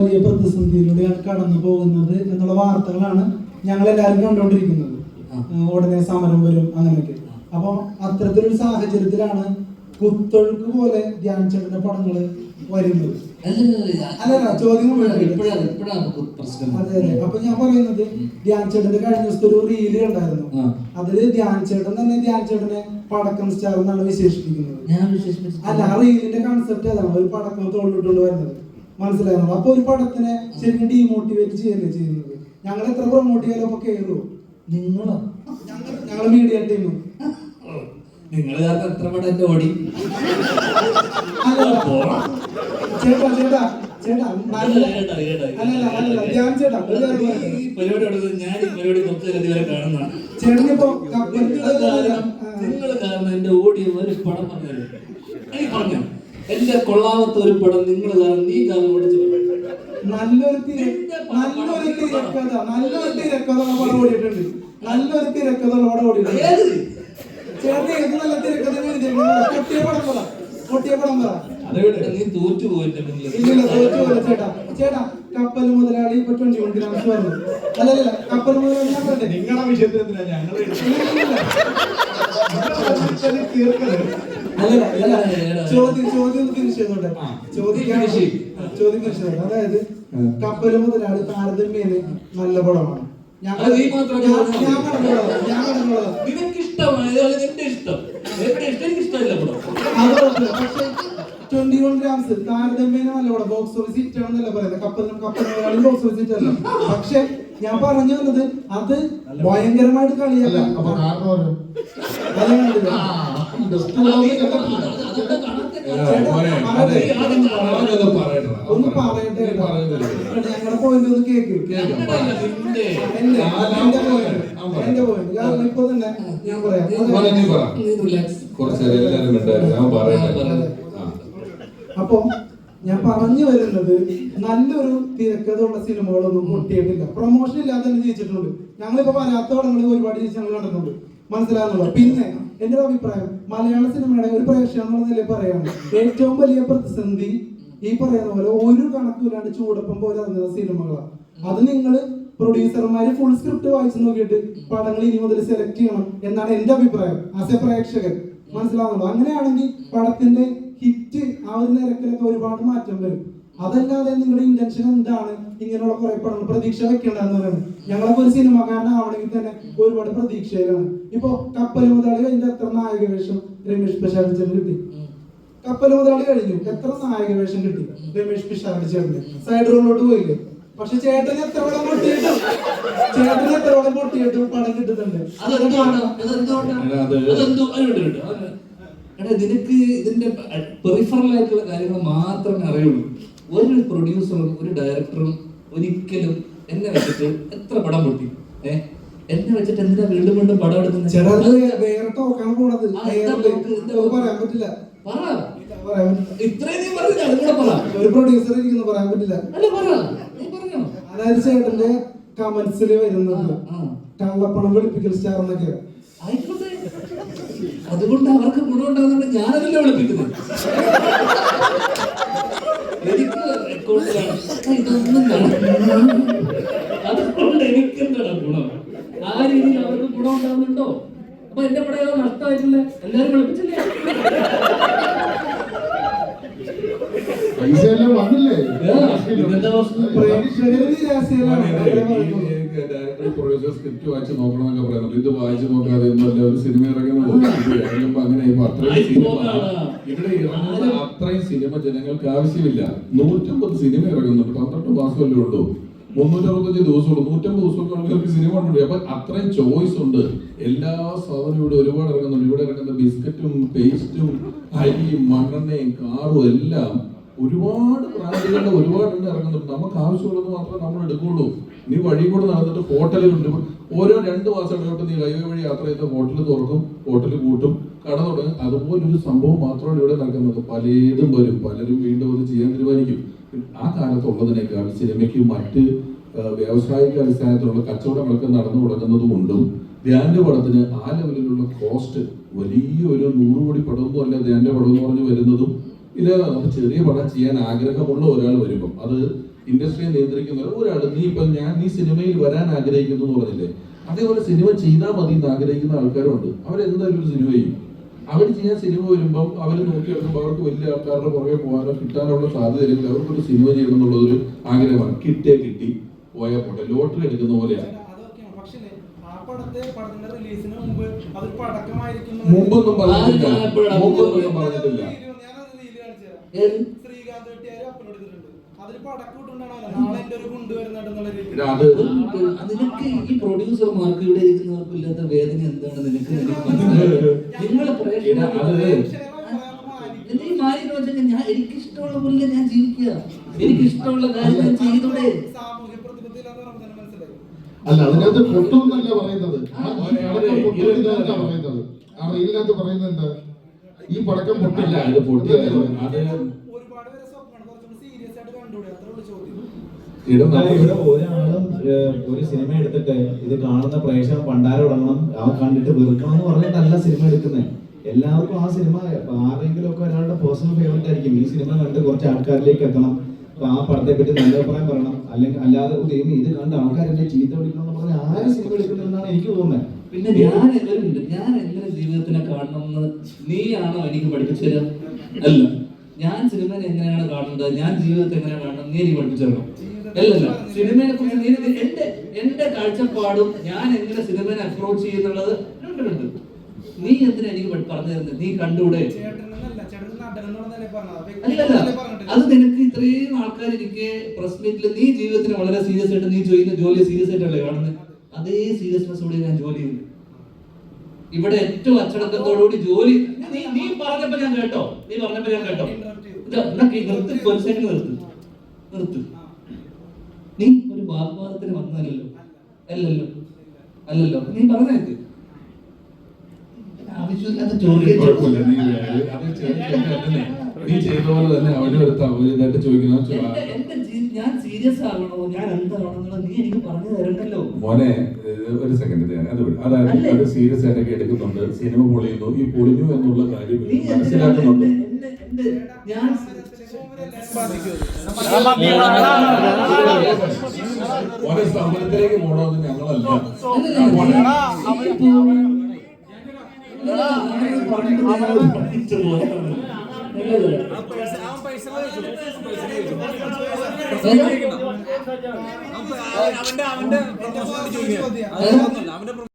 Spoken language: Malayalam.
വലിയ പ്രതിസന്ധിയിലൂടെയാണ് കടന്നു പോകുന്നത് എന്നുള്ള വാർത്തകളാണ് ഞങ്ങൾ എല്ലാവരും കണ്ടുകൊണ്ടിരിക്കുന്നത്. ഉടനെ സമരം വരും അങ്ങനെയൊക്കെ. അപ്പോൾ അത്തരത്തിലൊരു സാഹചര്യത്തിലാണ് കുത്തൊഴുക്ക് പോലെ ധ്യാൻ ചേട്ടന്റെ പടങ്ങള് വരുന്നത്. അല്ലല്ല, ചോദ്യം അതെ അതെ. അപ്പൊ ഞാൻ പറയുന്നത് ധ്യാൻ ചേട്ടന്റെ കഴിഞ്ഞ ദിവസത്തെ ഒരു റീല് ഉണ്ടായിരുന്നു. അതില് ധ്യാൻ ചേട്ടൻ തന്നെ ധ്യാൻ ചേട്ടനെ പടക്കം സ്റ്റാർ എന്നാണ് വിശേഷിപ്പിക്കുന്നത്. അല്ല, ആ റീലിന്റെ കൺസെപ്റ്റ് അതാണ്, ഒരു പടക്കം തോളിട്ടുകൊണ്ട് വരുന്നത്. മനസ്സിലായിരുന്നു. അപ്പൊ ഒരു പടത്തിനെ ശരിക്കും ഡീമോട്ടിവേറ്റ് ചെയ്യല്ലേ ചെയ്യുന്നത്. ഞങ്ങൾ എത്ര പ്രൊമോട്ട് ചെയ്യാലോ അപ്പൊ കയറുമോ നിങ്ങളോ? ഞങ്ങള് മീഡിയ ടീം നിങ്ങൾ എത്ര പടം ഓടി? ചേട്ടാ ചേട്ടാ ചേട്ടാ ധ്യാൻ ചേട്ടാ പരിപാടി ഞാൻ ഈ പരിപാടി കുറച്ച് കാണുന്നതാണ്. ചേട്ടനിപ്പോ നിങ്ങൾ കാരണം എന്റെ ഓടിയ ഒരു പടം പറഞ്ഞത് എനിക്ക് പറഞ്ഞു. എന്റെ കൊള്ളാമത്ത ഒരു പടം നിങ്ങൾ കാരണം നീ കാരണം ഓടിച്ചു. നല്ലൊരു തിരക്കഥ പടം ഓടിയിട്ടുണ്ട്. നല്ലൊരു തിരക്കഥ പടം ഓടിയിട്ടുണ്ട്. ചേട്ടൻ ഏത് നല്ല തിരക്കഥ പൊട്ടിയ പടം പറ. നീ തോറ്റു പോയിട്ട് ചേട്ടാ ചേട്ടാ കപ്പൽ മുതലാളി ഇപ്പൊ 21 ഗ്രാംസ് പറഞ്ഞു. അല്ലല്ല, കപ്പൽ മുതലാളി ഞാൻ പറഞ്ഞേ നിങ്ങളുടെ വിഷയത്തിൽ ചോദ്യം ഫിനിഷ് ചെയ്തോട്ടെ. ചോദ്യം ഫിനിഷ് ചെയ്തോട്ടെ. അതായത് കപ്പൽ മുതലാളി താരതമ്യേന നല്ല പടമാണ്. പക്ഷെ 21 ഗ്രാംസ് താരതമ്യേന നല്ല പടം. ബോക്സ് ഓഫീസ് ഹിറ്റ് ആണെന്നല്ല പറയുന്നത്. കപ്പൽ മുതലാളി ബോക്സ് ഓഫീസ് ഹിറ്റ് അല്ല. പക്ഷെ ഞാൻ പറഞ്ഞു വന്നത് അത് ഭയങ്കരമായിട്ട് കളിയാക്കാം. ഒന്ന് പറയട്ടെ, ഞങ്ങളുടെ പോയിന്റ് ഒന്ന് കേക്ക്. എന്റെ പോയിന്റ് കാരണം ഇപ്പൊ തന്നെ ഞാൻ പറയാം. അപ്പൊ ഞാൻ പറഞ്ഞു വരുന്നത് നല്ലൊരു തിരക്കഥയുള്ള സിനിമകളൊന്നും പൊട്ടിയിട്ടില്ല. പ്രൊമോഷൻ ഇല്ലാതെ തന്നെ ജയിച്ചിട്ടുണ്ട്. ഞങ്ങളിപ്പോ വരാത്ത പടങ്ങൾ ഒരുപാട് ഞങ്ങൾ കണ്ടിട്ടുണ്ട്. മനസ്സിലാകുന്നുള്ളൂ. പിന്നെ എന്റെ ഒരു അഭിപ്രായം, മലയാള സിനിമയുടെ ഒരു പ്രേക്ഷകൻ എന്നുള്ള നിലയിൽ പറയാണ് ഏറ്റവും വലിയ പ്രതിസന്ധി ഈ പറയുന്ന പോലെ ഒരു കണക്കില്ലാണ്ട് ചൂടപ്പം പോലെ ഇറങ്ങുന്ന സിനിമകളാണ്. അത് നിങ്ങള് പ്രൊഡ്യൂസർമാര് ഫുൾ സ്ക്രിപ്റ്റ് വായിച്ചു നോക്കിയിട്ട് പടങ്ങൾ ഇനി മുതൽ സെലക്ട് ചെയ്യണം എന്നാണ് എന്റെ അഭിപ്രായം ആസ് എ പ്രേക്ഷകൻ. മനസ്സിലാവുന്നുള്ളൂ. അങ്ങനെയാണെങ്കിൽ പടത്തിന്റെ ഹിറ്റ് ആ ഒരു നിരക്കിലൊക്കെ ഒരുപാട് മാറ്റം വരും. അതല്ലാതെ നിങ്ങളുടെ ഇന്റൻഷൻ എന്താണ് ഇങ്ങനെയുള്ള കുറെ പടങ്ങൾ പ്രതീക്ഷ വെക്കേണ്ടതെന്ന് പറയുന്നത്? ഞങ്ങളൊക്കെ ഒരു സിനിമാക്കാരനാവണമെങ്കിൽ തന്നെ ഒരുപാട് പ്രതീക്ഷയിലാണ്. ഇപ്പൊ കപ്പൽ മുതലാളി കഴിഞ്ഞ എത്ര നായക വേഷം രമേഷ് പിഷാരടി കിട്ടി? കപ്പൽ മുതലാളി കഴിഞ്ഞു എത്ര നായക വേഷം കിട്ടി രമേഷ് പിഷാരടി ചേട്ടന്? സൈഡ് റോളിലോട്ട് പോയില്ലേ? പക്ഷെ ചേട്ടന് എത്ര വടം പൊട്ടിയിട്ടും പടം കിട്ടുന്നുണ്ട്. നിനക്ക് ഇതിന്റെ പെറിഫറൽ ആയിട്ടുള്ള കാര്യങ്ങൾ മാത്രമേ അറിയുള്ളൂ. ഒരു പ്രൊഡ്യൂസറും ഒരു ഡയറക്ടറും ഒരിക്കലും എന്നെ വെച്ചിട്ട് എത്ര പടം പൊട്ടി എന്നെ വെച്ചിട്ട് എന്തിനാ വീണ്ടും വീണ്ടും പടം എടുക്കുന്നത്? അതായത് ചേട്ടന്റെ കമന്റ്സിൽ വരുന്നത് കള്ളപ്പണം വെളുപ്പിക്കൽ സ്റ്റാർ എന്നൊക്കെ. അതുകൊണ്ട് അവർക്ക് ഗുണമുണ്ടാകുന്നുണ്ട്. ഞാനതല്ലേ വിളിപ്പിക്കുന്നത്. എനിക്ക് ഇതൊന്നും അതുകൊണ്ട് എനിക്കെന്താണ് ഗുണം? ആ രീതിയിൽ അവർക്ക് ഗുണം ഉണ്ടാകുന്നുണ്ടോ? അപ്പൊ എന്റെ പടയോ നഷ്ടമായിട്ടില്ല. എല്ലാരും വിളിപ്പിച്ചില്ലേ? പ്രൊഡ്യൂസർ സ്ക്രിപ്റ്റ് വായിച്ച് നോക്കണമെന്നൊക്കെ പറയുന്നത്. ഇത് വായിച്ചു നോക്കാതെ ഒന്നുമല്ല ഒരു സിനിമ ഇറങ്ങുന്നത്. അങ്ങനെ ഇവിടെ ഇറങ്ങുന്ന അത്രയും സിനിമ ജനങ്ങൾക്ക് ആവശ്യമില്ല. 150 സിനിമ ഇറങ്ങുന്നുണ്ട്. 12 മാസമല്ലേ ഉള്ളൂ. 365 ദിവസമുള്ളൂ. 150 ദിവസമൊക്കെ ആൾക്കാർക്ക് സിനിമ ഉണ്ട്. അപ്പൊ അത്രയും ചോയ്സ് ഉണ്ട്. എല്ലാ സാധനവും ഇവിടെ ഒരുപാട് ഇറങ്ങുന്നുണ്ട്. ഇവിടെ ഇറങ്ങുന്ന ബിസ്ക്കറ്റും പേസ്റ്റും അരിയും മണ്ണെണ്ണയും കാറും എല്ലാം ഒരുപാട് ബ്രാൻഡുകളുടെ ഒരുപാടുണ്ട് ഇറങ്ങുന്നുണ്ട്. നമുക്ക് ആവശ്യമുള്ളത് മാത്രമേ നമ്മൾ എടുക്കുള്ളൂ. നീ വഴി കൂടെ നടന്നിട്ട് ഹോട്ടലുകളുണ്ട്. ഓരോ 2 മാസം ഇടവിട്ട് നീ ഹൈവേ വഴി യാത്ര ചെയ്ത് ഹോട്ടൽ തുറക്കും, ഹോട്ടൽ കൂട്ടും, കട തുടങ്ങും. അതുപോലൊരു സംഭവം മാത്രമാണ് ഇവിടെ നടക്കുന്നത്. പലതും വരും. പലരും വീണ്ടും അത് ചെയ്യാൻ തീരുമാനിക്കും. ആ കാലത്തുള്ളതിനേക്കാൾ സിനിമയ്ക്ക് മറ്റ് വ്യാവസായിക അടിസ്ഥാനത്തിലുള്ള കച്ചവടങ്ങളൊക്കെ നടന്നു തുടങ്ങുന്നത് കൊണ്ടും ധ്യാന്റെ പടത്തിന് ആ ലെവലിലുള്ള കോസ്റ്റ് വലിയൊരു 100 കോടി പടമൊന്നും അല്ല ധ്യാന്റെ പടം എന്ന് പറഞ്ഞ് വരുന്നതും ഇല്ല. നമുക്ക് ചെറിയ പടം ചെയ്യാൻ ആഗ്രഹമുള്ള ഒരാൾ വരുമ്പം അത് ഇൻഡസ്ട്രിയെ നിയന്ത്രിക്കുന്ന ഒരാൾ, നീ സിനിമയിൽ വരാൻ ആഗ്രഹിക്കുന്നു എന്ന് പറഞ്ഞില്ലേ, അതേപോലെ സിനിമ ചെയ്താൽ മതി എന്ന് ആഗ്രഹിക്കുന്ന ആൾക്കാരുണ്ട്. അവരെന്തായാലും ഒരു സിനിമ ചെയ്യും. അവർ ചെയ്യാൻ സിനിമ വരുമ്പം അവർ നോക്കിയെടുക്കുമ്പോൾ അവർക്ക് വലിയ ആൾക്കാരുടെ പുറകെ പോകാനോ കിട്ടാനുള്ള സാധ്യതയില്ലെങ്കിൽ അവർക്കൊരു സിനിമ ചെയ്യണം എന്നുള്ളതൊരു ആഗ്രഹമാണ്. കിട്ടിയാൽ കിട്ടി, പോയാൽ പോട്ടെ, ലോട്ടറി എടുക്കുന്ന പോലെയാണ്. മുമ്പൊന്നും പറഞ്ഞിട്ടില്ല. നിനക്ക് ഈ പ്രൊഡ്യൂസർമാർക്ക് ഇവിടെ ഇരിക്കുന്നവർക്ക് ഇല്ലാത്ത വേദന എന്താണ് നിനക്ക് നിങ്ങളെ ഞാൻ എനിക്കിഷ്ടമുള്ള പോലെ ഞാൻ ജീവിക്കുക, എനിക്കിഷ്ടമുള്ള കാര്യം ഞാൻ ചെയ്തൂടെ. അല്ല, അതിനകത്ത് പൊട്ടുമെന്നല്ല പറയുന്നത്, പറയുന്നത് ആ റീലിനകത്ത് പറയുന്നത് എന്താ, ഈ പടക്കം പൊട്ടില്ല, ഇത് പൊട്ടിയാലും ഇവിടെ ഒരാളും ഒരു സിനിമ എടുത്തിട്ട് ഇത് കാണുന്ന പ്രേക്ഷകർ പണ്ടാരം ഇടണം, അവൻ കണ്ടിട്ട് വെറുക്കണം എന്ന് പറഞ്ഞിട്ടല്ല സിനിമ എടുക്കുന്നത്. എല്ലാവർക്കും ആ സിനിമ ആരെങ്കിലും ഒക്കെ ഒരാളുടെ പേഴ്സണൽ ഫേവറേറ്റ് ആയിരിക്കും. ഈ സിനിമ കണ്ട് കുറച്ച് ആൾക്കാരിലേക്ക് എത്തണം, ആ പടത്തെ പറ്റി നല്ല അഭിപ്രായം പറയണം. അല്ലെങ്കിൽ അല്ലാതെ ഇത് കണ്ട് ആൾക്കാരെന്നെ ചീത്ത വിളിക്കണം എന്ന് പറഞ്ഞാൽ ആരും സിനിമ എടുക്കുന്നുണ്ടെന്നാണ് എനിക്ക് തോന്നുന്നത്. പിന്നെ ഞാൻ എങ്ങനെ ജീവിതത്തിനെ കാണണമെന്ന് നീയാണോ എനിക്ക് പഠിപ്പിച്ചു തരാം? അല്ല, ഞാൻ സിനിമയെ എങ്ങനെയാണ് കാണേണ്ടത്, ഞാൻ ജീവിതത്തെ എങ്ങനെയാണ് കാണുന്നത് നീ എനിക്ക് പഠിപ്പിച്ചു തരണം. അല്ലല്ല, സിനിമയെ കുറിച്ച് എന്റെ കാഴ്ചപ്പാടും ഞാൻ എങ്ങനെ സിനിമയെ അപ്രോച്ച് ചെയ്യുന്നുള്ളത് ഉണ്ട്. നീ എന്തിനാ എനിക്ക് പറഞ്ഞു തരുന്നത്? നീ കണ്ടൂടെ? അല്ലല്ല, അത് നിനക്ക് ഇത്രയും ആൾക്കാർ എനിക്ക് പ്രസ് മീറ്റിൽ നീ ജീവിതത്തിന് വളരെ സീരിയസ് ആയിട്ട് നീ ചെയ്യുന്ന ജോലി സീരിയസ് ആയിട്ടല്ലേ കാണുന്നത്? അതേ സീരിയസ്നെസ്സോടെ ഞാൻ ജോലി ചെയ്യുന്നു. ഇവിടെ ഏറ്റവും അച്ചടക്കത്തോടുകൂടി ജോലി നീ പറഞ്ഞപ്പോ ഞാൻ കേട്ടോ, നിർത്ത്. നീ ഒരു വാഗ്വാദത്തിന് വന്നല്ലോ, അല്ലല്ലോ, നീ പറഞ്ഞേക്ക്. ആവശ്യമില്ലാത്ത നീ ചെയ്ത പോലെ തന്നെ അവരുമായിട്ട് ചോദിക്കുന്ന ഞാൻ സീരിയസ് ആകണോ, ഞാൻ എന്താണോ നീ എനിക്ക് പറഞ്ഞു തരണ്ടല്ലോ. മോനെ ഒരു സെക്കൻഡ്, അതായത് അത് സീരിയസ് ആയിട്ടൊക്കെ എടുക്കുന്നുണ്ട്, സിനിമ പൊളിയുന്നു. ഈ പൊളിഞ്ഞു എന്നുള്ള കാര്യം മനസ്സിലാക്കുന്നുണ്ട്. മോനെ സമരത്തിലേക്ക് പോകണമെന്ന് ഞങ്ങളല്ല. അവന്റെ